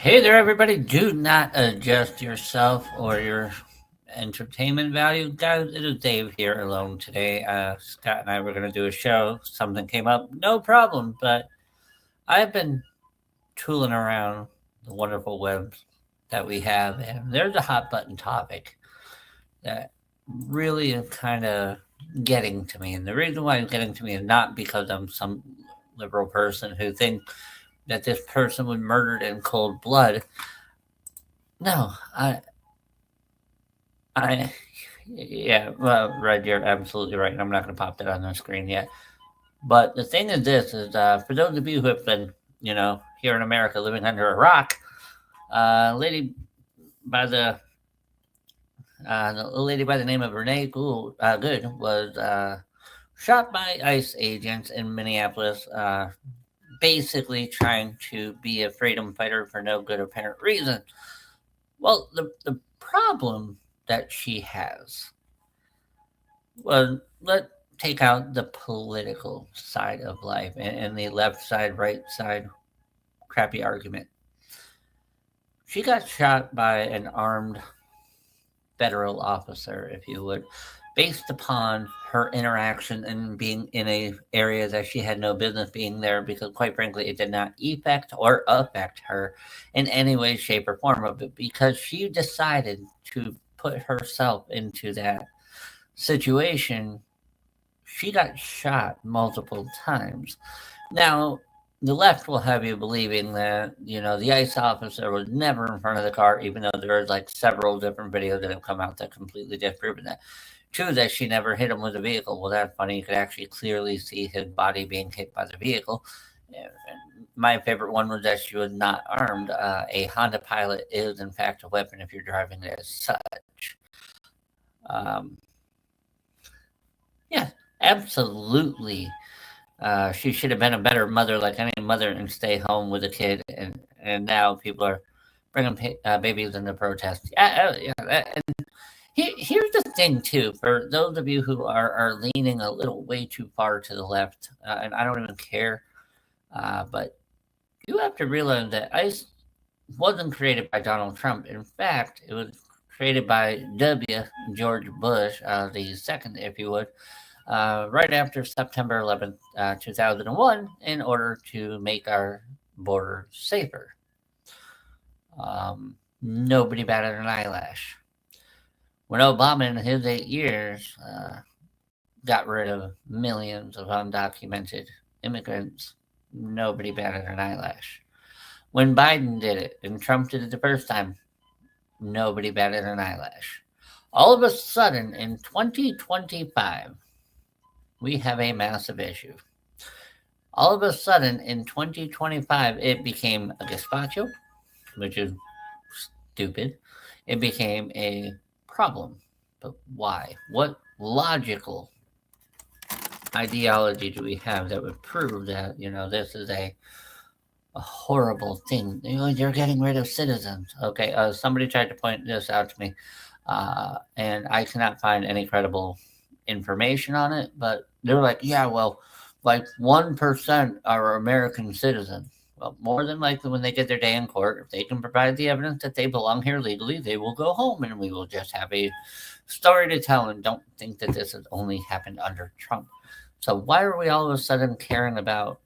Hey there, everybody. Do not adjust yourself or your entertainment value. Guys, it is Dave here alone today. Scott and I were going to do a show. Something came up. No problem. But I've been tooling around the wonderful webs that we have, and there's a hot button topic that really is kind of getting to me. And the reason why it's getting to me is not because I'm some liberal person who thinks that this person was murdered in cold blood. No, I, yeah, well, right, you're absolutely right. And I'm not going to pop that on the screen yet. But the thing is this is for those of you who have been, here in America living under a rock, lady by the lady by the name of Renee Good was shot by ICE agents in Minneapolis, basically trying to be a freedom fighter for no good apparent reason. Well, the problem that she has, well, let's take out the political side of life and the left side, right side crappy argument. She got shot by an armed federal officer, if you would, based upon her interaction and being in a area that she had no business being there because quite frankly it did not affect her in any way, shape, or form of it because she decided to put herself into that situation. She got shot multiple times. Now, the left will have you believing that, the ICE officer was never in front of the car, even though there's like several different videos that have come out that completely disprove that. Two, that she never hit him with a vehicle. Well, that's funny. You could actually clearly see his body being hit by the vehicle. And my favorite one was that she was not armed. A Honda Pilot is, in fact, a weapon if you're driving it as such. Um, yeah, absolutely. She should have been a better mother, like any mother, and stay home with a kid. And now people are bringing babies into protest. And here's the thing, too, for those of you who are leaning a little way too far to the left, and I don't even care, but you have to realize that ICE wasn't created by Donald Trump. In fact, it was created by George Bush, the second, if you would, right after September 11th, 2001, in order to make our border safer. Nobody batted an eyelash. When Obama, in his 8 years, got rid of millions of undocumented immigrants, nobody batted an eyelash. When Biden did it and Trump did it the first time, nobody batted an eyelash. All of a sudden, in 2025, we have a massive issue. All of a sudden, in 2025, it became a gazpacho, which is stupid. It became a problem. But why? What logical ideology do we have that would prove that, this is a horrible thing? You're getting rid of citizens. Okay, somebody tried to point this out to me, and I cannot find any credible information on it, but they were like, yeah, well, like 1% are American citizens. Well, more than likely, when they get their day in court, if they can provide the evidence that they belong here legally, they will go home and we will just have a story to tell. And don't think that this has only happened under Trump. So, why are we all of a sudden caring about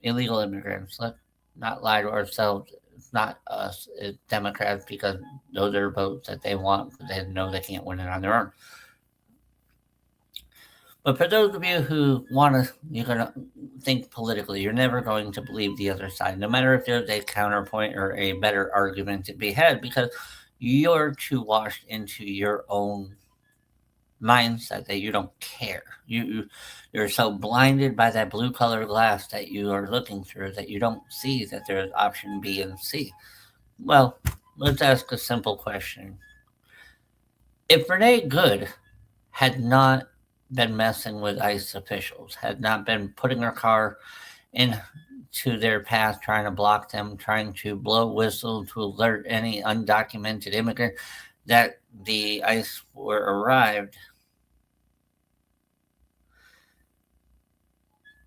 illegal immigrants? Let's not lie to ourselves. It's not us, it's Democrats, because those are votes that they want because they know they can't win it on their own. But for those of you who you're going to think politically, you're never going to believe the other side, no matter if there's a counterpoint or a better argument to be had, because you're too washed into your own mindset that you don't care. You're so blinded by that blue color glass that you are looking through that you don't see that there's option B and C. Well, let's ask a simple question. If Renee Good had not been messing with ICE officials, had not been putting her car into their path, trying to block them, trying to blow whistle to alert any undocumented immigrant that the ICE were arrived,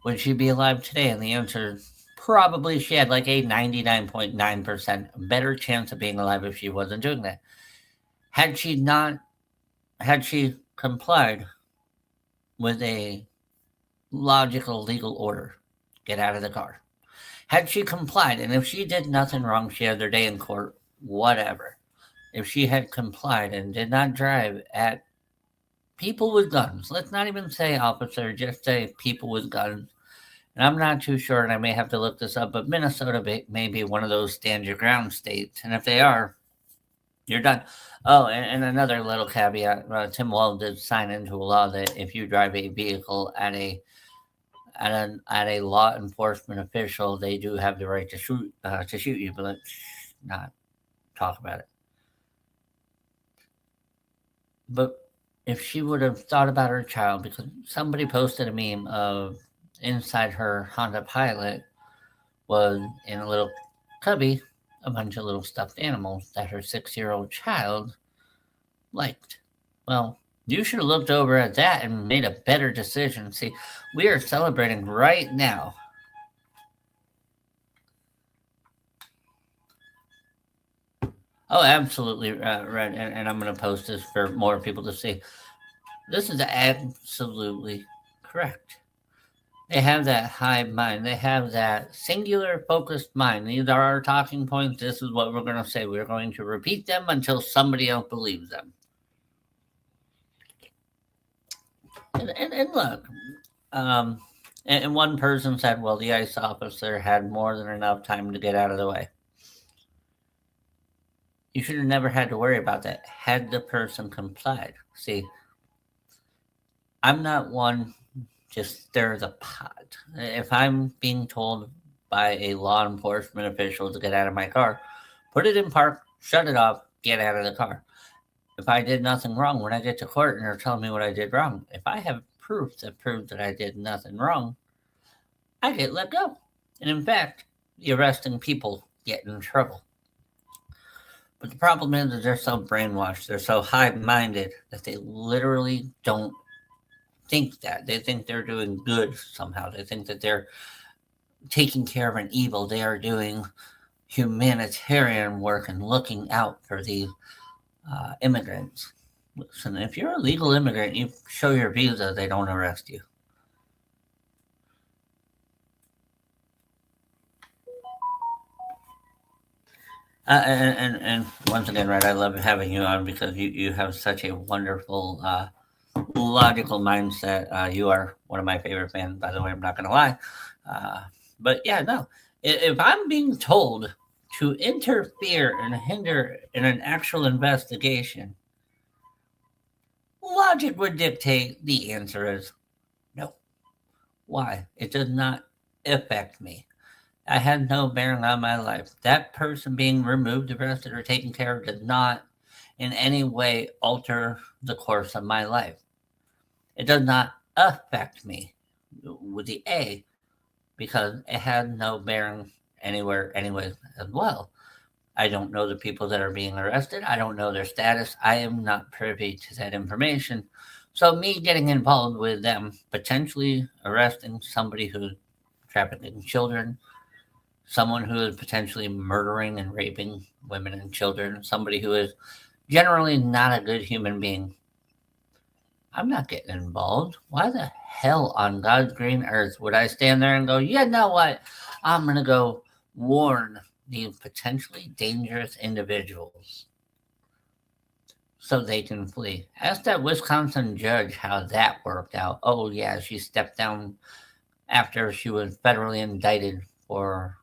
would she be alive today? And the answer is probably she had like a 99.9% better chance of being alive if she wasn't doing that. Had she not, had she complied with a logical legal order, get out of the car. Had she complied, and if she did nothing wrong, she had her day in court, whatever. If she had complied and did not drive at people with guns, let's not even say officer, just say people with guns. And I'm not too sure, and I may have to look this up, but Minnesota may be one of those stand your ground states. And if they are, you're done. Oh, and another little caveat: Tim Walz did sign into a law that if you drive a vehicle at a law enforcement official, they do have the right to shoot you. But let's not talk about it. But if she would have thought about her child, because somebody posted a meme of inside her Honda Pilot was in a little cubby a bunch of little stuffed animals that her 6-year-old child liked. Well, you should have looked over at that and made a better decision. See, we are celebrating right now. Oh, absolutely right. And I'm going to post this for more people to see. This is absolutely correct. They have that hive mind. They have that singular focused mind. These are our talking points. This is what we're going to say. We're going to repeat them until somebody else believes them. And look, and one person said, well, the ICE officer had more than enough time to get out of the way. You should have never had to worry about that had the person complied. See, I'm not one just stir the pot. If I'm being told by a law enforcement official to get out of my car, put it in park, shut it off, get out of the car. If I did nothing wrong, when I get to court and they're telling me what I did wrong, if I have proof that proves that I did nothing wrong, I get let go. And in fact, the arresting people get in trouble. But the problem is that they're so brainwashed, they're so high-minded that they literally don't think that. They think they're doing good somehow. They think that they're taking care of an evil. They are doing humanitarian work and looking out for the immigrants. Listen, if you're a legal immigrant, you show your visa, they don't arrest you. And once again, right, I love having you on because you have such a wonderful, logical mindset. You are one of my favorite fans, by the way, I'm not going to lie. But yeah, no. If I'm being told to interfere and hinder in an actual investigation, logic would dictate the answer is no. Why? It does not affect me. I had no bearing on my life. That person being removed, arrested, or taken care of did not in any way alter the course of my life. It does not affect me with the A because it had no bearing anywhere, anyway, as well. I don't know the people that are being arrested. I don't know their status. I am not privy to that information. So, me getting involved with them potentially arresting somebody who's trafficking children, someone who is potentially murdering and raping women and children, somebody who is generally not a good human being, I'm not getting involved. Why the hell on God's green earth would I stand there and go, yeah, know what? I'm going to go warn these potentially dangerous individuals so they can flee. Ask that Wisconsin judge how that worked out. Oh, yeah, she stepped down after she was federally indicted for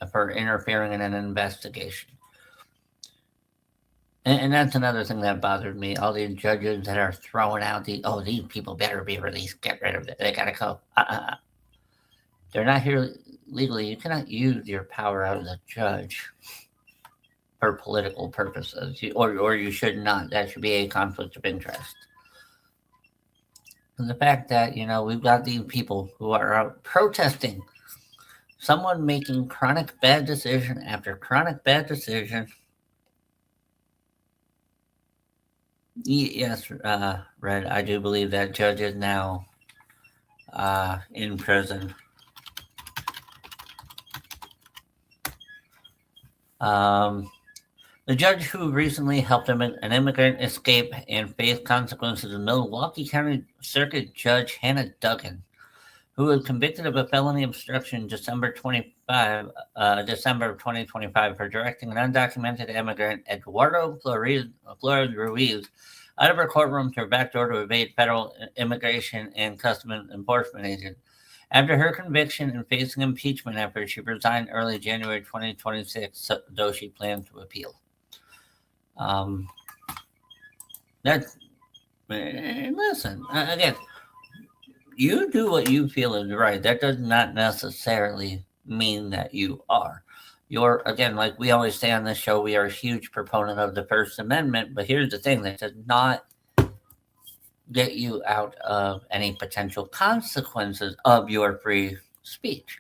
interfering in an investigation. And that's another thing that bothered me. All these judges that are throwing out these people better be released. Get rid of it. They gotta go. They're not here legally. You cannot use your power as a judge for political purposes, or you should not. That should be a conflict of interest. And the fact that we've got these people who are out protesting, someone making chronic bad decision after chronic bad decision. Yes, Red, I do believe that judge is now in prison. Um, the judge who recently helped an immigrant escape and face consequences is Milwaukee County Circuit Judge Hannah Duggan, who was convicted of a felony obstruction December of 2025 for directing an undocumented immigrant, Eduardo Flores Ruiz, out of her courtroom through a back door to evade federal immigration and customs enforcement agents. After her conviction and facing impeachment efforts, she resigned early January 2026, though she planned to appeal. Um, that's listen again. You do what you feel is right. That does not necessarily mean that you are. You're, again, like we always say on this show, we are a huge proponent of the First Amendment. But here's the thing: that does not get you out of any potential consequences of your free speech.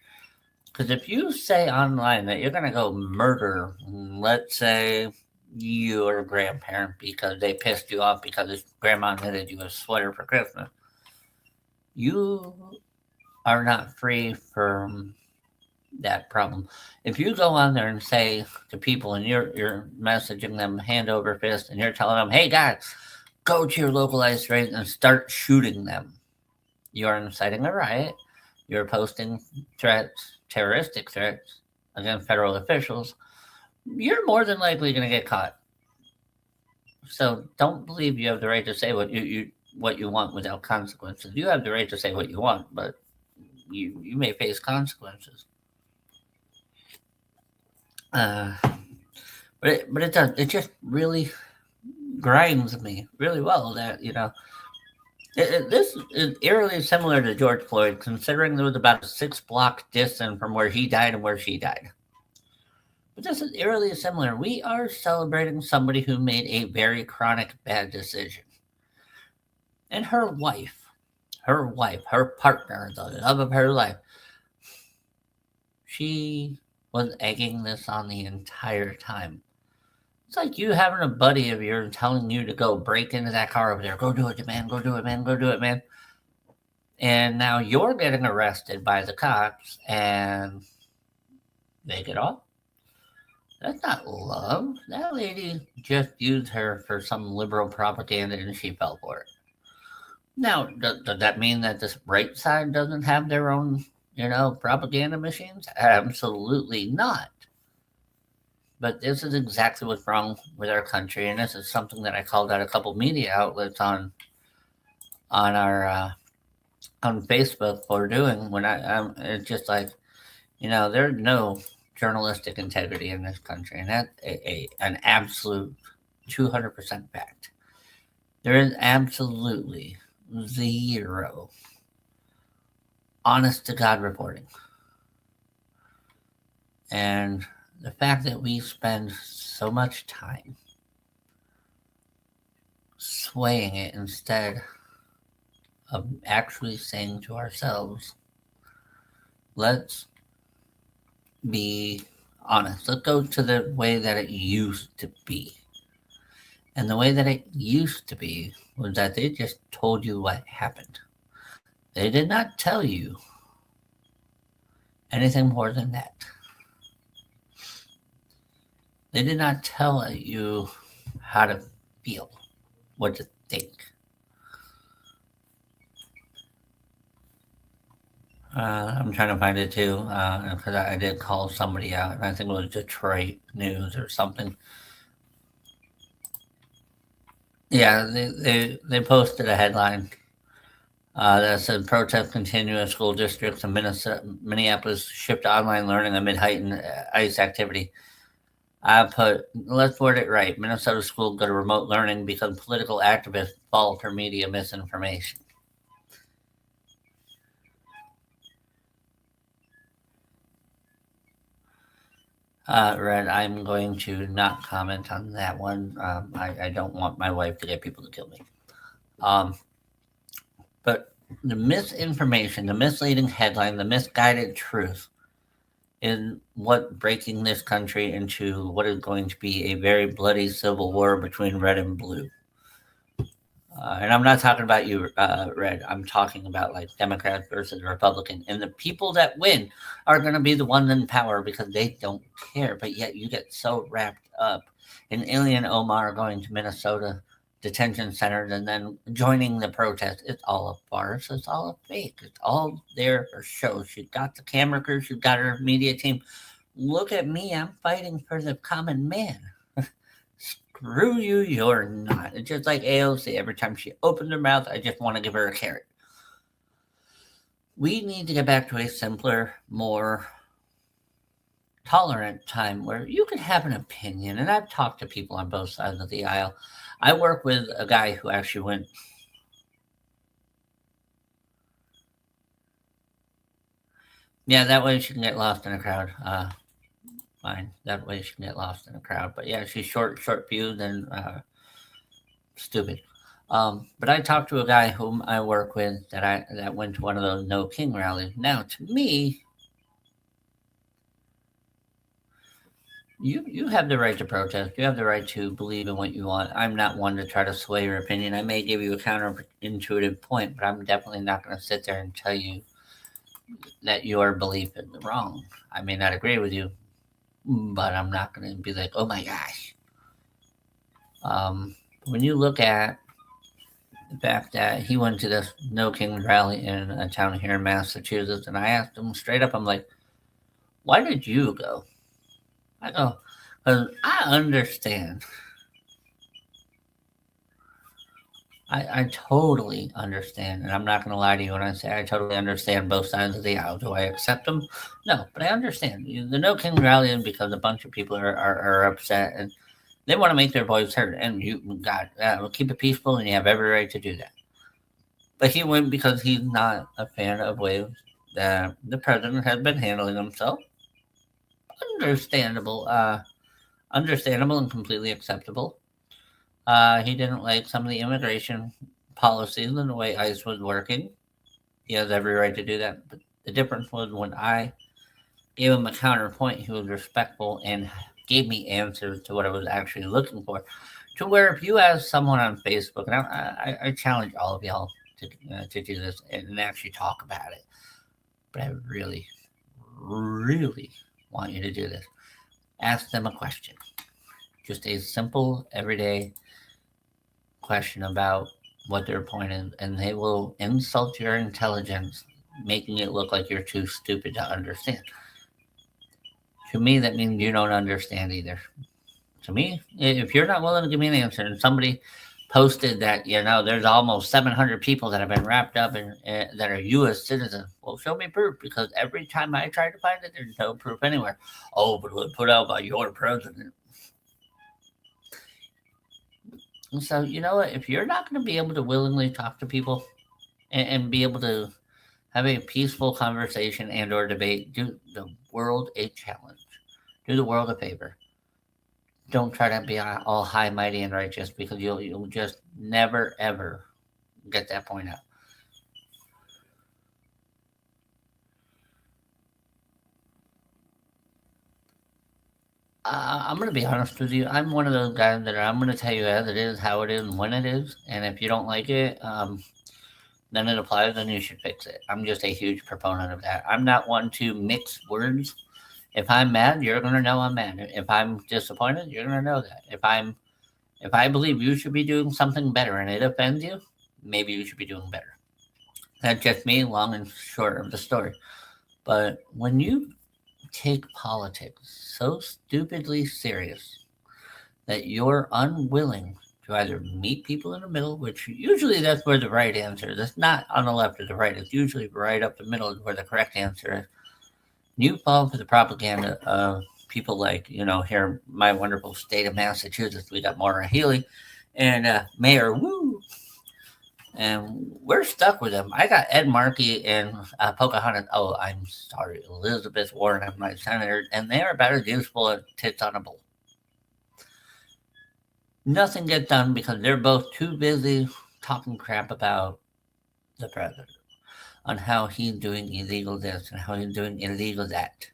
Because if you say online that you're going to go murder, let's say, your grandparent because they pissed you off because his grandma knitted you a sweater for Christmas, you are not free from that problem. If you go on there and say to people and you're messaging them hand over fist and you're telling them, hey guys, go to your local ice rink and start shooting them, you're inciting a riot, you're posting threats, terroristic threats against federal officials, you're more than likely going to get caught. So don't believe you have the right to say what you want without consequences. You have the right to say what you want, but you may face consequences. But it does. It just really grinds me really well that this is eerily similar to George Floyd, considering there was about a 6-block distance from where he died and where she died. But this is eerily similar. We are celebrating somebody who made a very chronic bad decision. And her partner, the love of her life, she was egging this on the entire time. It's like you having a buddy of yours telling you to go break into that car over there. Go do it, man. Go do it, man. Go do it, man. And now you're getting arrested by the cops and they get off. That's not love. That lady just used her for some liberal propaganda and she fell for it. Now, does that mean that this right side doesn't have their own, propaganda machines? Absolutely not. But this is exactly what's wrong with our country, and this is something that I called out a couple media outlets on our on Facebook for doing. When it's just like, there's no journalistic integrity in this country, and that's an absolute 200% fact. There is absolutely zero honest to God reporting. And the fact that we spend so much time swaying it instead of actually saying to ourselves, let's be honest. Let's go to the way that it used to be. And the way that it used to be was that they just told you what happened. They did not tell you anything more than that. They did not tell you how to feel, what to think. I'm trying to find it too, because I did call somebody out, and I think it was Detroit News or something. Yeah, they posted a headline that said protest continue in school districts in Minneapolis shift to online learning amid heightened ICE activity. I put, let's word it right. Minnesota schools go to remote learning because political activists fall for media misinformation. Red, I'm going to not comment on that one. I don't want my wife to get people to kill me. But the misinformation, the misleading headline, the misguided truth is what breaking this country into what is going to be a very bloody civil war between red and blue. And I'm not talking about you, Red. I'm talking about like Democrats versus Republican, and the people that win are going to be the ones in power because they don't care. But yet you get so wrapped up in Alien Omar going to Minnesota detention centers and then joining the protest. It's all a farce. It's all a fake. It's all there for show. She got the camera crew. She got her media team. Look at me. I'm fighting for the common man. Screw you, you're not. It's just like AOC. Every time she opens her mouth, I just want to give her a carrot. We need to get back to a simpler, more tolerant time where you can have an opinion. And I've talked to people on both sides of the aisle. I work with a guy who actually went. Yeah, that way she can get lost in a crowd. Fine. That way she can get lost in a crowd. But yeah, she's short fused and stupid. But I talked to a guy whom I work with that went to one of those No King rallies. Now, to me, you have the right to protest. You have the right to believe in what you want. I'm not one to try to sway your opinion. I may give you a counterintuitive point, but I'm definitely not going to sit there and tell you that your belief is wrong. I may not agree with you, but I'm not going to be like, oh my gosh. When you look at the fact that he went to this No King rally in a town here in Massachusetts, and I asked him straight up, I'm like, why did you go? I go, because I understand. I totally understand, and I'm not going to lie to you when I say I totally understand both sides of the aisle. Do I accept them? No, but I understand. The No King rally is because a bunch of people are upset and they want to make their voice heard, and you got keep it peaceful, and you have every right to do that. But he went because he's not a fan of ways that the president has been handling himself. Understandable, understandable, and completely acceptable. He didn't like some of the immigration policies and the way ICE was working. He has every right to do that. But the difference was when I gave him a counterpoint, he was respectful and gave me answers to what I was actually looking for. To where if you ask someone on Facebook, and I challenge all of y'all to do this and actually talk about it, but I really, really want you to do this. Ask them a question. Just a simple, everyday question about what their point is, and they will insult your intelligence, making it look like you're too stupid to understand. To me, that means you don't understand either. To me, if you're not willing to give me an answer, and somebody posted that there's almost 700 people that have been wrapped up in that are U.S. citizens. Well, show me proof because every time I try to find it, there's no proof anywhere. Oh, but it was put out by your president. And so you know what? If you're not going to be able to willingly talk to people and be able to have a peaceful conversation and/or debate, do the world a challenge. Do the world a favor. Don't try to be all high, mighty, and righteous because you'll just never ever get that point out. I'm gonna be honest with you. I'm one of those guys that I'm gonna tell you as it is, how it is, and when it is. And if you don't like it, then it applies, then you should fix it. I'm just a huge proponent of that. I'm not one to mix words. If I'm mad, you're gonna know I'm mad. If I'm disappointed, you're gonna know that. If I believe you should be doing something better and it offends you, maybe you should be doing better. That's just me, long and short of the story. But when you take politics so stupidly serious that you're unwilling to either meet people in the middle, which usually that's where the right answer is. It's not on the left or the right. It's usually right up the middle is where the correct answer is. You fall for the propaganda of people like, here in my wonderful state of Massachusetts, we got Maura Healey and Mayor Woo. And we're stuck with them. I got Ed Markey and Pocahontas. Oh, I'm sorry, Elizabeth Warren as my senator, and they are about as useful as tits on a bowl. Nothing gets done because they're both too busy talking crap about the president on how he's doing illegal this and how he's doing illegal that.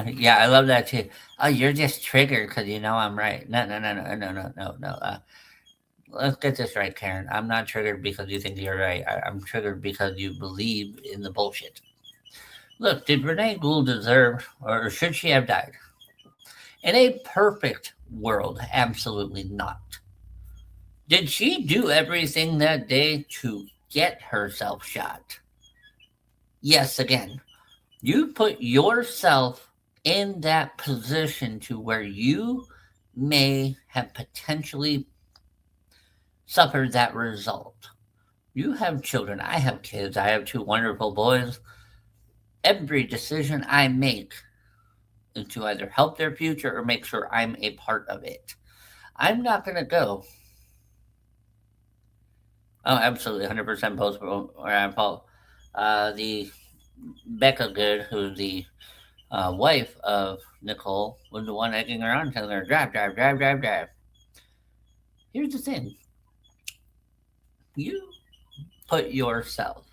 Yeah, I love that too. Oh, you're just triggered because you know I'm right. No, no, no, no, no, no, no, no. Let's get this right, Karen. I'm not triggered because you think you're right. I'm triggered because you believe in the bullshit. Look, did Renee Gould deserve, or should she have died? In a perfect world, absolutely not. Did she do everything that day to get herself shot? Yes, again. You put yourself in that position to where you may have potentially suffered that result. You have children. I have kids. I have two wonderful boys. Every decision I make is to either help their future or make sure I'm a part of it. I'm not going to go. Oh, absolutely, 100% post fault. The Becca Good, who's the wife of Nicole, was the one egging her on, telling her, drive, drive, drive, drive, drive. Here's the thing, you put yourself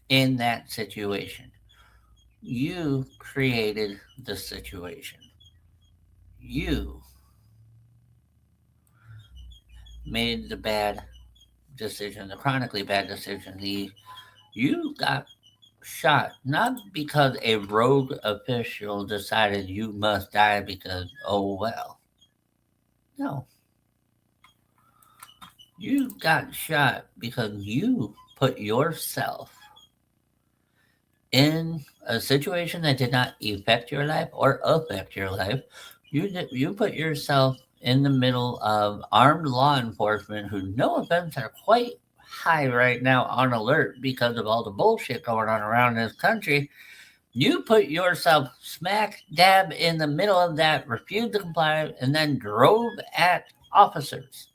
in that situation. You created the situation. You made the bad decision, the chronically bad decision. You got shot not because a rogue official decided you must die because, oh well. No, you got shot because you put yourself in a situation that did not affect your life or affect your life. You put yourself in the middle of armed law enforcement who, no offense, are quite high right now on alert because of all the bullshit going on around this country. You put yourself smack dab in the middle of that, refused to comply, and then drove at officers.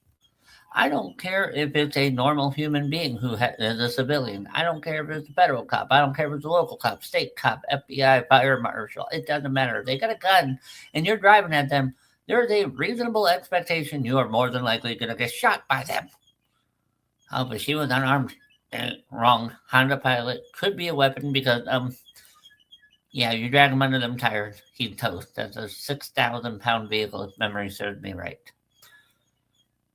I don't care if it's a normal human being who is a civilian. I don't care if it's a federal cop. I don't care if it's a local cop, state cop, FBI, fire marshal. It doesn't matter. If they got a gun and you're driving at them, there is a reasonable expectation you are more than likely going to get shot by them. Oh, but she was unarmed. Wrong. Honda Pilot could be a weapon because, yeah, you drag him under them tires, he'd toast. That's a 6,000-pound vehicle, if memory serves me right.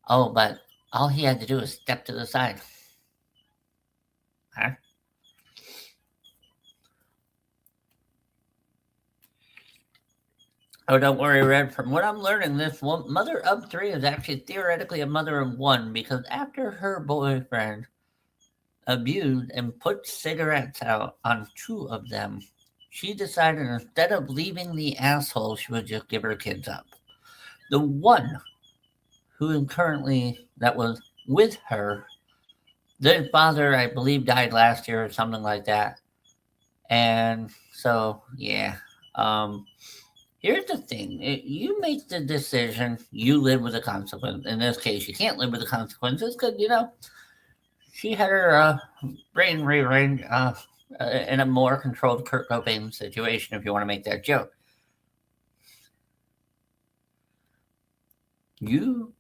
Oh, but all he had to do was step to the side. Huh? Oh, don't worry, Red. From what I'm learning, this one, mother of three is actually theoretically a mother of one because after her boyfriend abused and put cigarettes out on two of them, she decided instead of leaving the asshole, she would just give her kids up. The one who currently that was with her, their father, I believe, died last year or something like that. And so, yeah. Um, Here's the thing: you make the decision, you live with the consequence. In this case, you can't live with the consequences because she had her brain rearranged in a more controlled Kurt Cobain situation. If you want to make that joke, you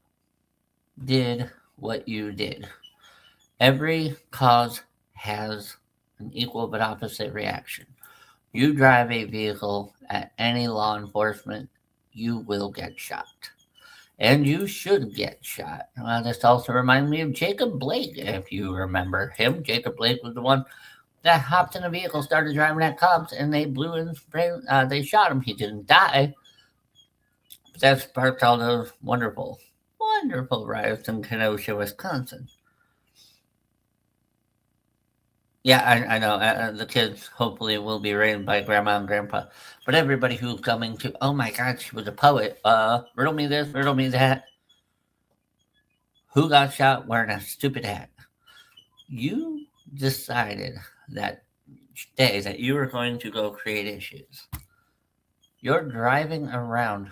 did what you did. Every cause has an equal but opposite reaction. You drive a vehicle at any law enforcement, you will get shot. And you should get shot. This also reminds me of Jacob Blake, if you remember him. Jacob Blake was the one that hopped in a vehicle, started driving at cops, and they blew his brain. They shot him. He didn't die, but that sparked all those wonderful, wonderful riots in Kenosha, Wisconsin. Yeah, I know. The kids hopefully will be raised by grandma and grandpa. But everybody who's coming to, oh my God, she was a poet. Riddle me this, riddle me that. Who got shot wearing a stupid hat? You decided that day that you were going to go create issues. You're driving around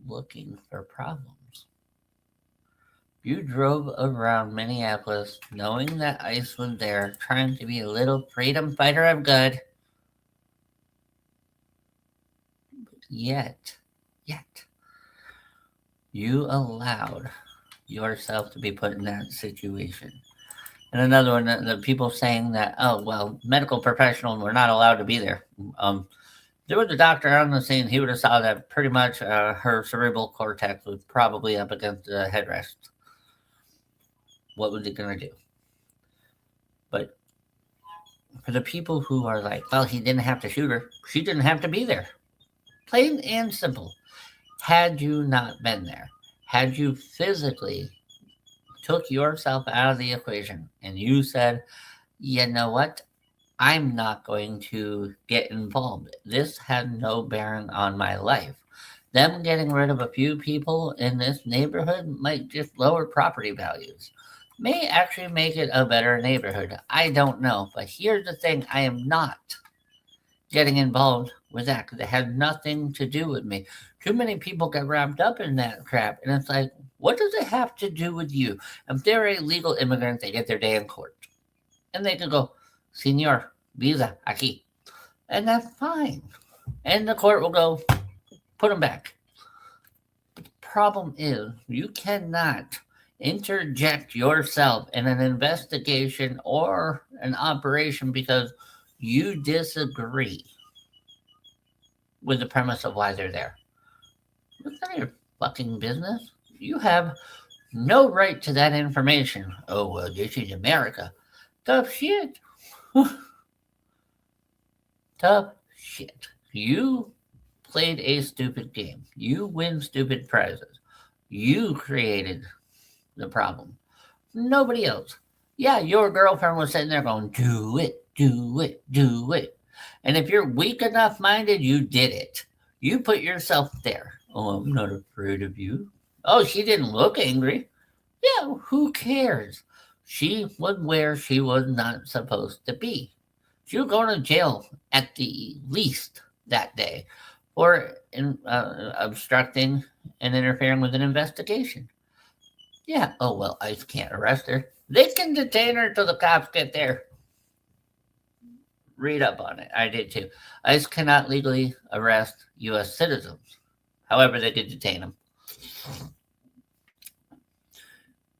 looking for problems. You drove around Minneapolis knowing that ICE was there, trying to be a little freedom fighter of good. Yet, you allowed yourself to be put in that situation. And another one, the people saying that, oh, well, medical professionals were not allowed to be there. There was a doctor on the scene. He would have saw that pretty much her cerebral cortex was probably up against the headrest. What was he gonna do? But for the people who are like, well, he didn't have to shoot her. She didn't have to be there. Plain and simple. Had you not been there, had you physically took yourself out of the equation and you said, you know what? I'm not going to get involved. This had no bearing on my life. Them getting rid of a few people in this neighborhood might just lower property values. May actually make it a better neighborhood. I don't know. But here's the thing, I am not getting involved with that because it had nothing to do with me. Too many people get wrapped up in that crap. And it's like, what does it have to do with you? If they're a legal immigrant, they get their day in court. And they can go, Senor, visa, aquí. And that's fine. And the court will go, put them back. But the problem is, you cannot interject yourself in an investigation or an operation because you disagree with the premise of why they're there. It's none of your fucking business. You have no right to that information. Oh, well, this is America. Tough shit. Tough shit. You played a stupid game. You win stupid prizes. You created the problem. Nobody else. Yeah, your girlfriend was sitting there going, do it, do it, do it. And if you're weak enough minded, you did it. You put yourself there. Oh, I'm not afraid of you. Oh, she didn't look angry. Yeah, who cares? She was where she was not supposed to be. She was going to jail at the least that day for obstructing and interfering with an investigation. Yeah, oh well, ICE can't arrest her. They can detain her till the cops get there. Read up on it. I did too. ICE cannot legally arrest U.S. citizens. However, they could detain them.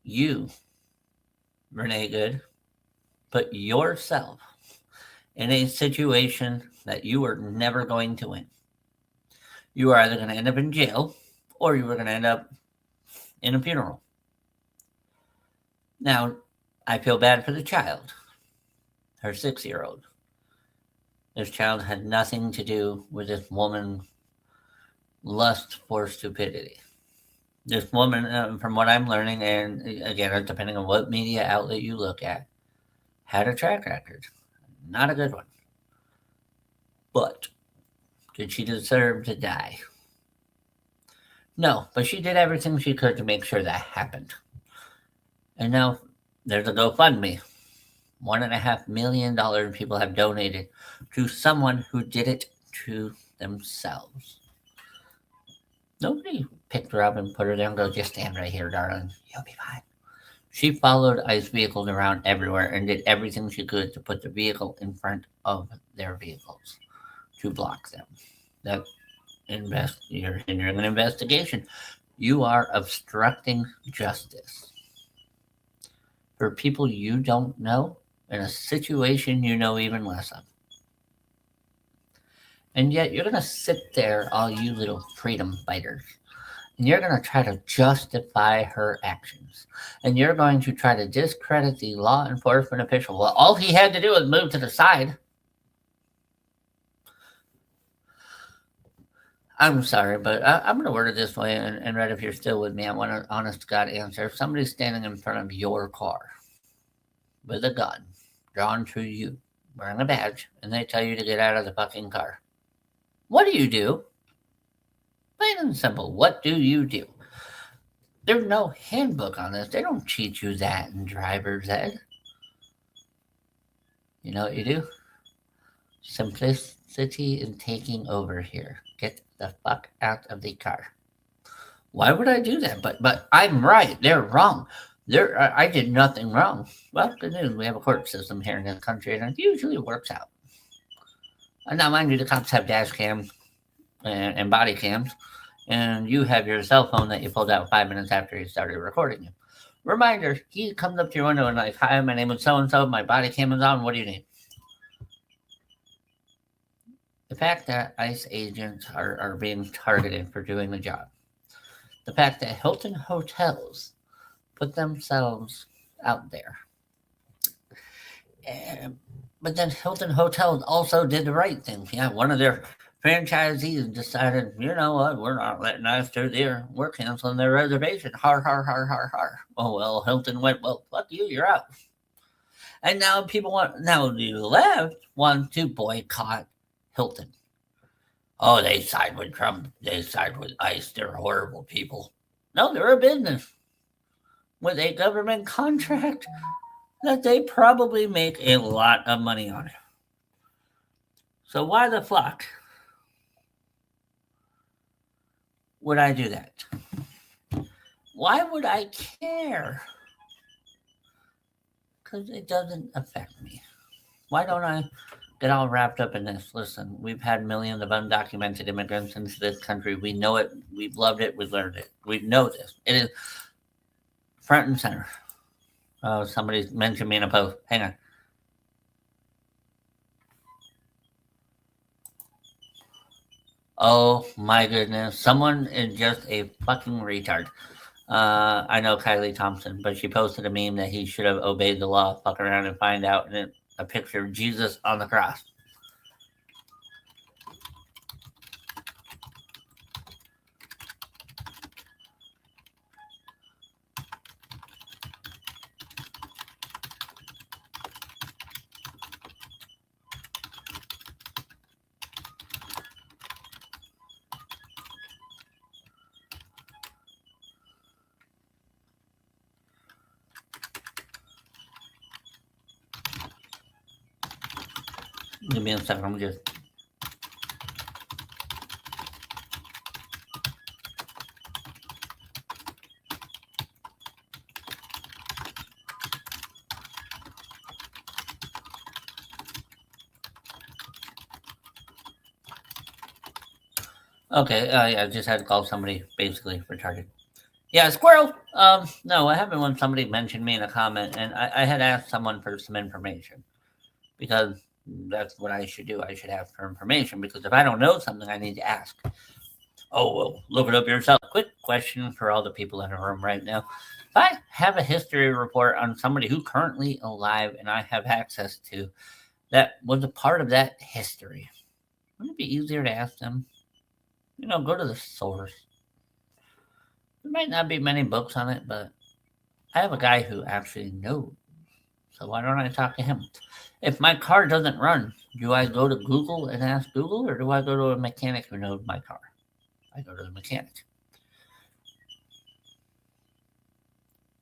You, Renee Good, put yourself in a situation that you are never going to win. You are either going to end up in jail or you are going to end up in a funeral. Now, I feel bad for the child, her 6-year-old. This child had nothing to do with this woman's lust for stupidity. This woman, from what I'm learning, and again, depending on what media outlet you look at, had a track record. Not a good one. But did she deserve to die? No, but she did everything she could to make sure that happened. And now there's a GoFundMe. $1.5 million people have donated to someone who did it to themselves. Nobody picked her up and put her there and go, just stand right here, darling. You'll be fine. She followed ICE vehicles around everywhere and did everything she could to put the vehicle in front of their vehicles to block them. That you're hindering an investigation. You are obstructing justice. For people you don't know in a situation you know even less of. And yet you're going to sit there, all you little freedom fighters, and you're going to try to justify her actions. And you're going to try to discredit the law enforcement official. Well, all he had to do was move to the side. I'm sorry, but I'm going to word it this way, and Red, if you're still with me, I want an honest to God answer. If somebody's standing in front of your car with a gun drawn to you, wearing a badge, and they tell you to get out of the fucking car, what do you do? Plain and simple, what do you do? There's no handbook on this. They don't teach you that in driver's ed. You know what you do? Simplicity is taking over here. Get the fuck out of the car. Why would I do that? But I'm right. They're wrong. I did nothing wrong. Well, good news. We have a court system here in this country, and it usually works out. And now, mind you, the cops have dash cams and body cams, and you have your cell phone that you pulled out 5 minutes after he started recording you. Reminder, he comes up to your window and like, hi, my name is so-and-so, my body cam is on, what do you need? The fact that ICE agents are being targeted for doing the job. The fact that Hilton hotels put themselves out there. And, but then Hilton Hotels also did the right thing. Yeah, one of their franchisees decided, you know what, we're not letting us through there. We're canceling their reservation. Har, har, har, har, har. Oh, well, Hilton went, well, fuck you, you're out. And now the left want to boycott Hilton. Oh, they side with Trump. They side with ICE. They're horrible people. No, they're a business with a government contract that they probably make a lot of money on. So why the fuck would I do that? Why would I care? Because it doesn't affect me. Why don't I get all wrapped up in this? Listen, we've had millions of undocumented immigrants into this country. We know it. We've loved it. We've learned it. We know this. It is front and center. Oh, somebody mentioned me in a post. Hang on. Oh my goodness. Someone is just a fucking retard. I know Kylie Thompson, but she posted a meme that he should have obeyed the law, fuck around and find out, and a picture of Jesus on the cross. Give me a second. I'm just. Okay, yeah, I just had to call somebody basically retarded. Yeah, squirrel. No, I happened when somebody mentioned me in a comment, and I had asked someone for some information because that's what I should do. I should ask for information because if I don't know something, I need to ask. Oh, well, look it up yourself. Quick question for all the people in the room right now. If I have a history report on somebody who currently alive and I have access to that was a part of that history, wouldn't it be easier to ask them? You know, go to the source. There might not be many books on it, but I have a guy who actually knows. So why don't I talk to him? If my car doesn't run, do I go to Google and ask Google, or do I go to a mechanic who knows my car? I go to the mechanic.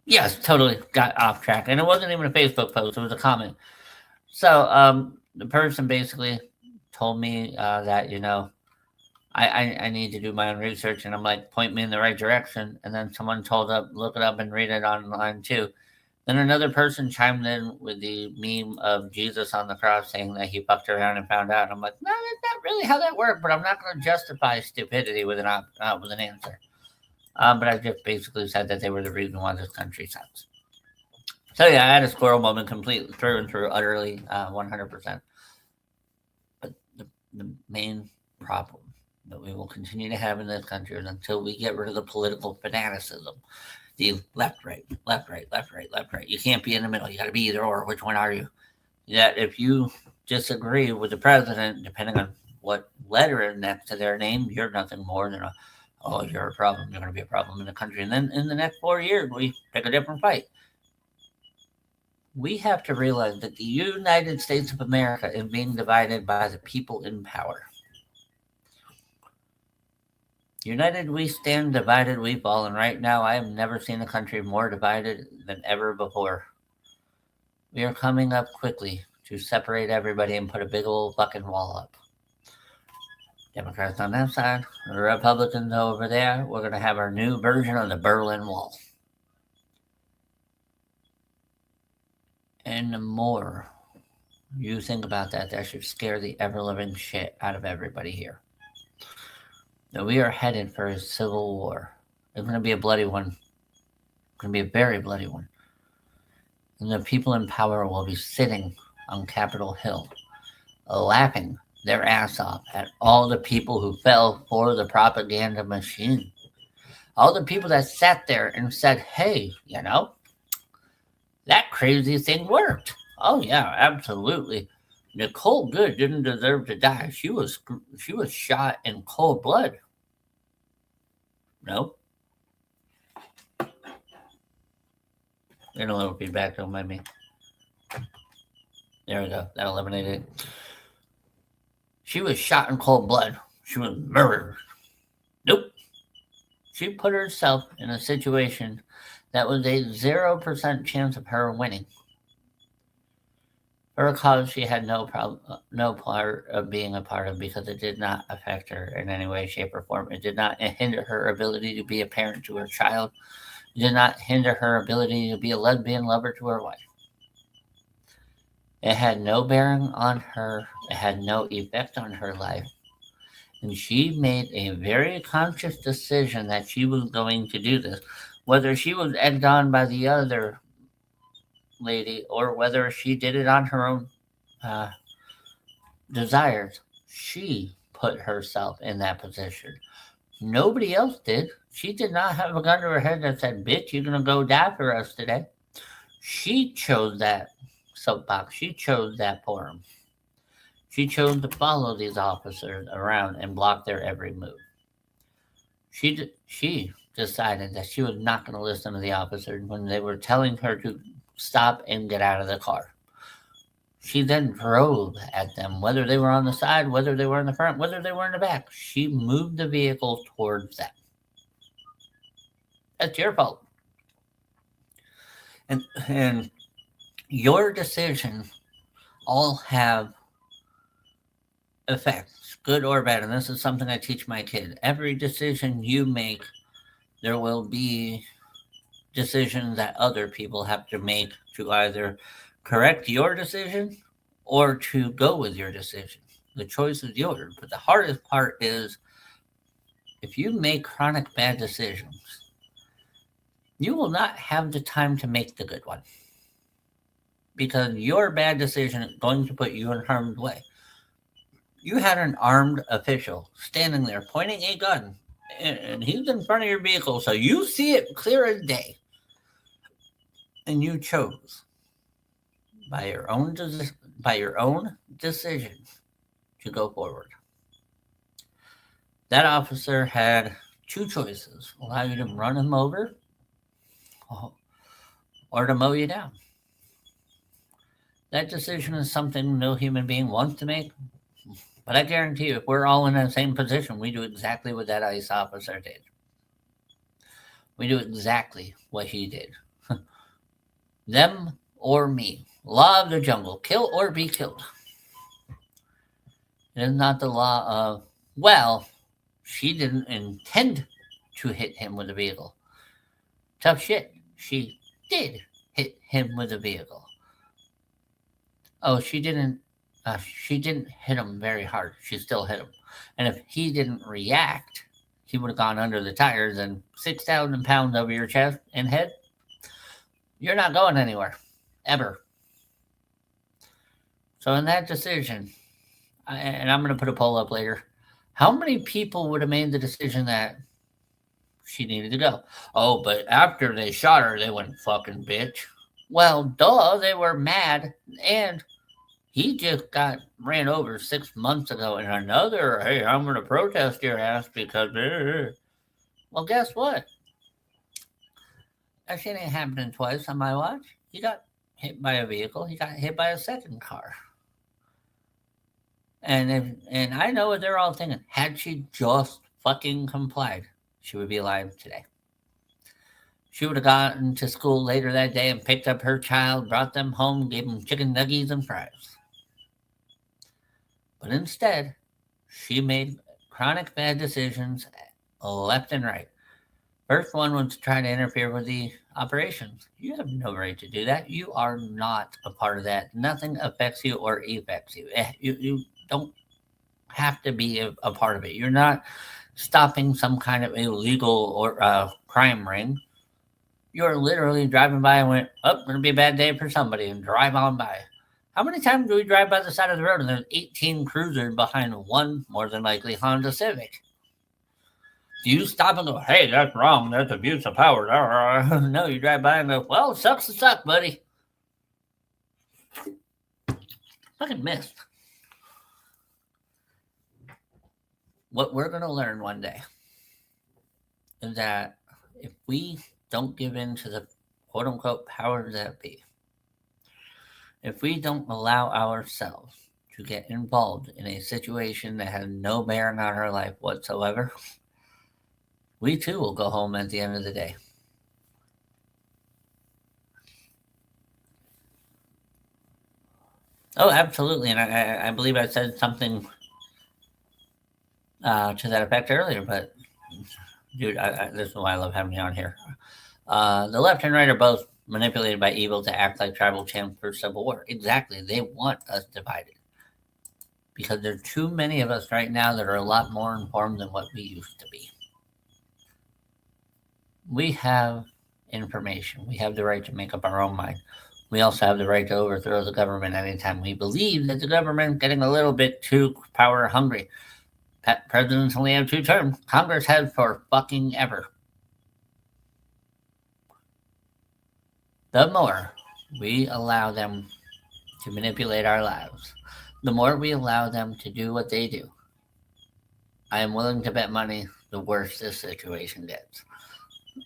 Yes, totally got off track. And it wasn't even a Facebook post, it was a comment. So the person basically told me that, you know, I need to do my own research. And I'm like, point me in the right direction. And then someone told up, look it up and read it online too. Then another person chimed in with the meme of Jesus on the cross saying that he fucked around and found out. I'm like, no, that's not really how that worked, but I'm not going to justify stupidity with with an answer. But I just basically said that they were the reason why this country sucks. So yeah, I had a squirrel moment completely through and through, utterly, 100%. But the main problem that we will continue to have in this country is until we get rid of the political fanaticism, the left, right, left, right, left, right, left, right. You can't be in the middle. You got to be either or. Which one are you? That if you disagree with the president, depending on what letter is next to their name, you're nothing more than a, oh, you're a problem. You're going to be a problem in the country. And then in the next 4 years, we pick a different fight. We have to realize that the United States of America is being divided by the people in power. United we stand, divided we fall. And right now, I have never seen a country more divided than ever before. We are coming up quickly to separate everybody and put a big old fucking wall up. Democrats on that side, Republicans over there. We're going to have our new version of the Berlin Wall. And the more you think about that, that should scare the ever living shit out of everybody here. Now, we are headed for a civil war. It's going to be a bloody one. It's going to be a very bloody one. And the people in power will be sitting on Capitol Hill, laughing their ass off at all the people who fell for the propaganda machine. All the people that sat there and said, hey, that crazy thing worked. Oh yeah, absolutely. Nicole Good didn't deserve to die. She was shot in cold blood. No, getting a little feedback. Don't mind me. There we go. That eliminated it. She was shot in cold blood. She was murdered. Nope. She put herself in a situation that was a 0% chance of her winning. For a cause she had no part of being a part of because it did not affect her in any way, shape, or form. It did not hinder her ability to be a parent to her child. It did not hinder her ability to be a lesbian lover to her wife. It had no bearing on her. It had no effect on her life. And she made a very conscious decision that she was going to do this. Whether she was egged on by the other lady or whether she did it on her own uh, desires, she put herself in that position. Nobody else did. She did not have a gun to her head that said, bitch, you're going to go die for us today. She chose that soapbox. She chose that forum. She chose to follow these officers around and block their every move. She decided that she was not going to listen to the officers when they were telling her to stop and get out of the car. She then drove at them, whether they were on the side, whether they were in the front, whether they were in the back. She moved the vehicle towards them. That's your fault. And your decisions all have effects, good or bad. And this is something I teach my kid. Every decision you make, there will be decisions that other people have to make to either correct your decision or to go with your decision. The choice is yours. But the hardest part is if you make chronic bad decisions, you will not have the time to make the good one. Because your bad decision is going to put you in harm's way. You had an armed official standing there pointing a gun, and he's in front of your vehicle, so you see it clear as day. And you chose by your own decision to go forward. That officer had two choices: allow you to run him over, or to mow you down. That decision is something no human being wants to make, but I guarantee you, if we're all in the same position, we do exactly what that ICE officer did. We do exactly what he did. Them or me. Law of the jungle. Kill or be killed. It is not the law of, well, she didn't intend to hit him with a vehicle. Tough shit. She did hit him with a vehicle. Oh, she didn't hit him very hard. She still hit him. And if he didn't react, he would have gone under the tires and 6,000 pounds over your chest and head. You're not going anywhere. Ever. So in that decision, and I'm going to put a poll up later, how many people would have made the decision that she needed to go? Oh, but after they shot her, they went, fucking bitch. Well, duh, they were mad, and he just got ran over 6 months ago in another, hey, I'm going to protest your ass because, well, guess what? That shit ain't happening twice on my watch. He got hit by a vehicle. He got hit by a second car. And I know what they're all thinking. Had she just fucking complied, she would be alive today. She would have gotten to school later that day and picked up her child, brought them home, gave them chicken nuggets and fries. But instead, she made chronic bad decisions left and right. First one was to try to interfere with the operations. You have no right to do that. You are not a part of that. Nothing affects you or affects you. You don't have to be a part of it. You're not stopping some kind of illegal or crime ring. You're literally driving by and went, oh, going to be a bad day for somebody, and drive on by. How many times do we drive by the side of the road and there's 18 cruisers behind one, more than likely, Honda Civic? Do you stop and go, hey, that's wrong, that's abuse of power? No, you drive by and go, well, it sucks to suck, buddy. Fucking missed. What we're going to learn one day is that if we don't give in to the quote unquote powers that be, if we don't allow ourselves to get involved in a situation that has no bearing on our life whatsoever, we too will go home at the end of the day. Oh, absolutely. And I believe I said something to that effect earlier, but dude, this is why I love having you on here. The left and right are both manipulated by evil to act like tribal champs for civil war. Exactly. They want us divided. Because there are too many of us right now that are a lot more informed than what we used to be. We have information. We have the right to make up our own mind. We also have the right to overthrow the government anytime we believe that the government is getting a little bit too power hungry. Presidents only have 2 terms. Congress has for fucking ever. The more we allow them to manipulate our lives, the more we allow them to do what they do, I am willing to bet money the worse this situation gets.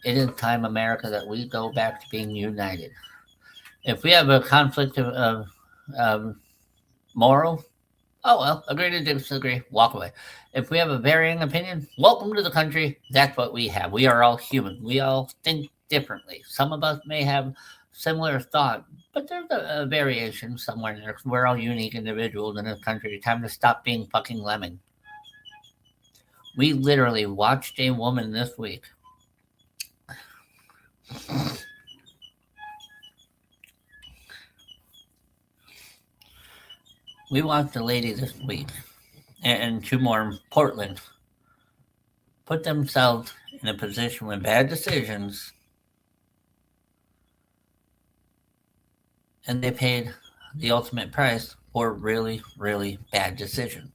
It is time, America, that we go back to being united. If we have a conflict of moral, oh well, agree to disagree, walk away. If we have a varying opinion, welcome to the country. That's what we have. We are all human. We all think differently. Some of us may have similar thought, but there's a variation somewhere in there. We're all unique individuals in this country. Time to stop being fucking lemming. We literally watched a woman this week. We watched a lady this week, and 2 more in Portland, put themselves in a position with bad decisions, and they paid the ultimate price for really, really bad decisions.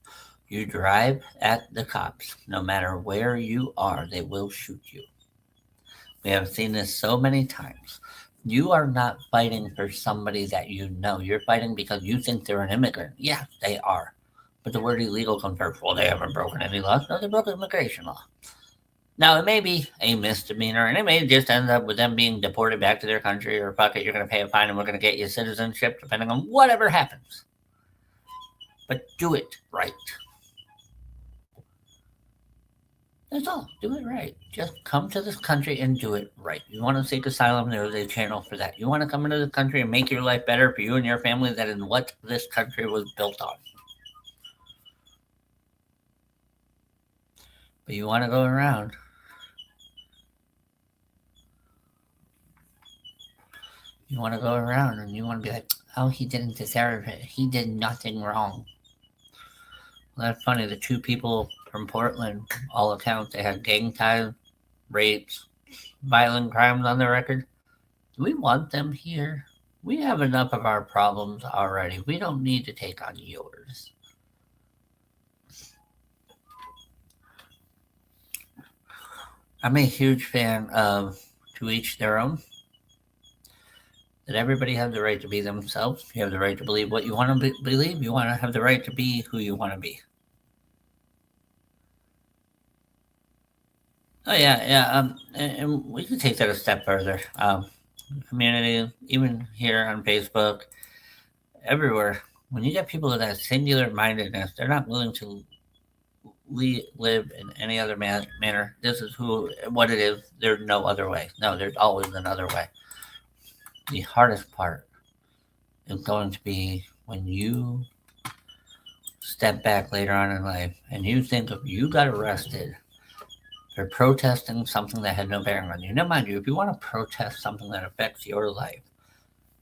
You drive at the cops, no matter where you are, they will shoot you. We have seen this so many times. You are not fighting for somebody that you know. You're fighting because you think they're an immigrant. Yeah, they are. But the word illegal comes first. Well, they haven't broken any laws. No, they broke immigration law. Now, it may be a misdemeanor, and it may just end up with them being deported back to their country, or fuck it, you're going to pay a fine and we're going to get you citizenship, depending on whatever happens. But do it right. That's all. Do it right. Just come to this country and do it right. You want to seek asylum, there is a channel for that. You want to come into this country and make your life better for you and your family, that is what this country was built on. But you want to go around and you want to be like, oh, he didn't deserve it. He did nothing wrong. Well, that's funny. The 2 people from Portland, all accounts, they had gang ties, rapes, violent crimes on their record. Do we want them here? We have enough of our problems already. We don't need to take on yours. I'm a huge fan of to each their own. That everybody has the right to be themselves. You have the right to believe what you want to believe. You want to have the right to be who you want to be. Oh yeah. And we can take that a step further. Community, even here on Facebook, everywhere. When you get people with that singular mindedness, they're not willing to live in any other manner. This is what it is. There's no other way. No, there's always another way. The hardest part is going to be when you step back later on in life and you think of you got arrested for protesting something that had no bearing on you. Now, mind you, if you want to protest something that affects your life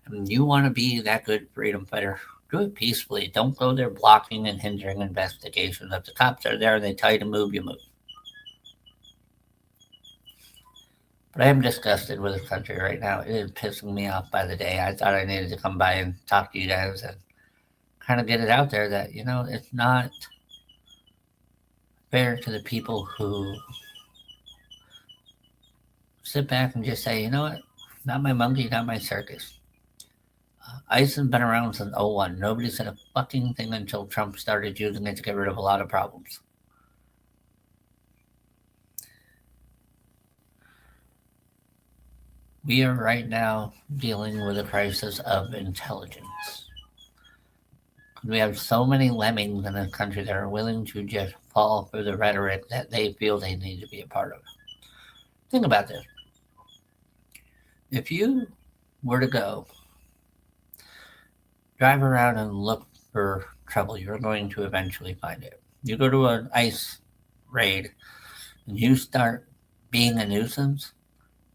and you want to be that good freedom fighter, do it peacefully. Don't go there blocking and hindering investigations. If the cops are there and they tell you to move, you move. But I am disgusted with the country right now. It is pissing me off by the day. I thought I needed to come by and talk to you guys and trying to get it out there that, it's not fair to the people who sit back and just say, you know what, not my monkey, not my circus. ICE has been around since '01. Nobody said a fucking thing until Trump started using it to get rid of a lot of problems. We are right now dealing with a crisis of intelligence. We have so many lemmings in this country that are willing to just fall for the rhetoric that they feel they need to be a part of. Think about this. If you were to go drive around and look for trouble, you're going to eventually find it. You go to an ICE raid and you start being a nuisance,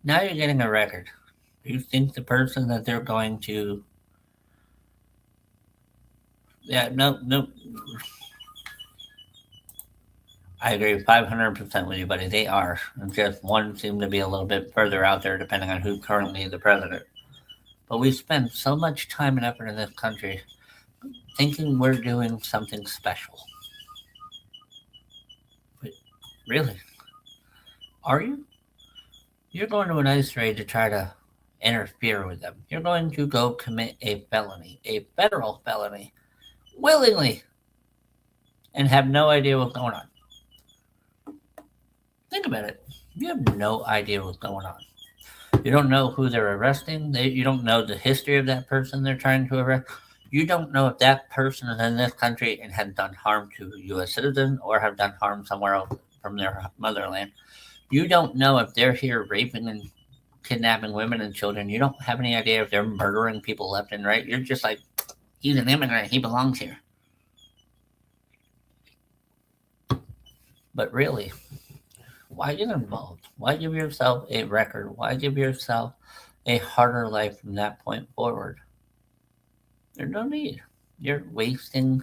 now you're getting a record. Do you think the person that they're going to... Yeah, no. I agree 500% with you, buddy. They are. Just one seemed to be a little bit further out there depending on who's currently the president. But we spend so much time and effort in this country thinking we're doing something special. But really? Are you? You're going to an ICE raid to try to interfere with them. You're going to go commit a felony, a federal felony, willingly, and have no idea what's going on. Think about it. You have no idea what's going on. You don't know who they're arresting. You don't know the history of that person they're trying to arrest. You don't know if that person is in this country and has done harm to a U.S. citizen or have done harm somewhere else from their motherland. You don't know if they're here raping and kidnapping women and children. You don't have any idea if they're murdering people left and right. You're just like, he's an immigrant. He belongs here. But really, why get involved? Why give yourself a record? Why give yourself a harder life from that point forward? There's no need. You're wasting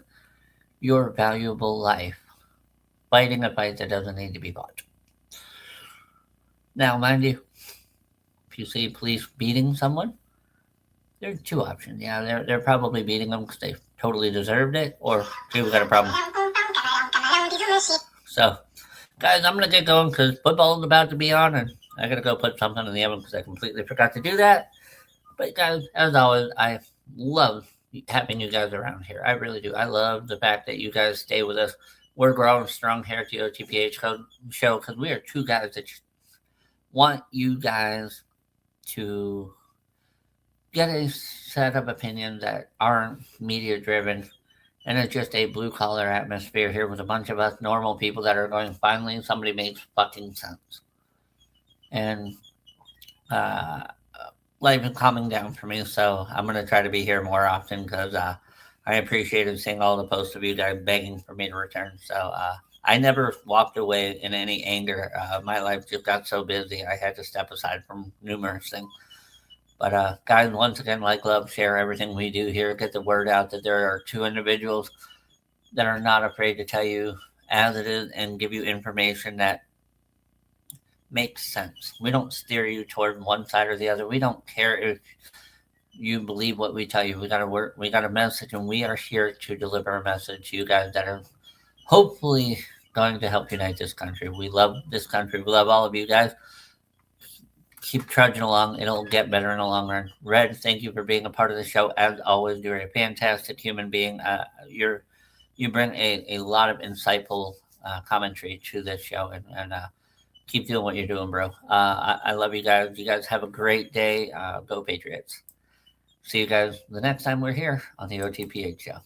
your valuable life fighting a fight that doesn't need to be fought. Now, mind you, if you see police beating someone, there are two options. Yeah, they're probably beating them because they totally deserved it, or we got a problem. So, guys, I'm going to get going because football is about to be on, and I got to go put something in the oven because I completely forgot to do that. But, guys, as always, I love having you guys around here. I really do. I love the fact that you guys stay with us. We're growing strong here at the OTPH show because we are two guys that want you guys to get a set of opinions that aren't media driven and it's just a blue collar atmosphere here with a bunch of us normal people that are going, finally somebody makes fucking sense. And life is calming down for me, so I'm going to try to be here more often because I appreciated seeing all the posts of you guys begging for me to return. So I never walked away in any anger. My life just got so busy, I had to step aside from numerous things. But guys, once again, like, love, share everything we do here. Get the word out that there are two individuals that are not afraid to tell you as it is and give you information that makes sense. We don't steer you toward one side or the other. We don't care if you believe what we tell you. We got to work. We got a message, and we are here to deliver a message to you guys that are hopefully going to help unite this country. We love this country. We love all of you guys. Keep trudging along. It'll get better in the long run. Red, thank you for being a part of the show. As always, you're a fantastic human being. You bring a lot of insightful commentary to this show, and keep doing what you're doing, bro. I love you guys. You guys have a great day. Go Patriots. See you guys the next time we're here on the OTPH show.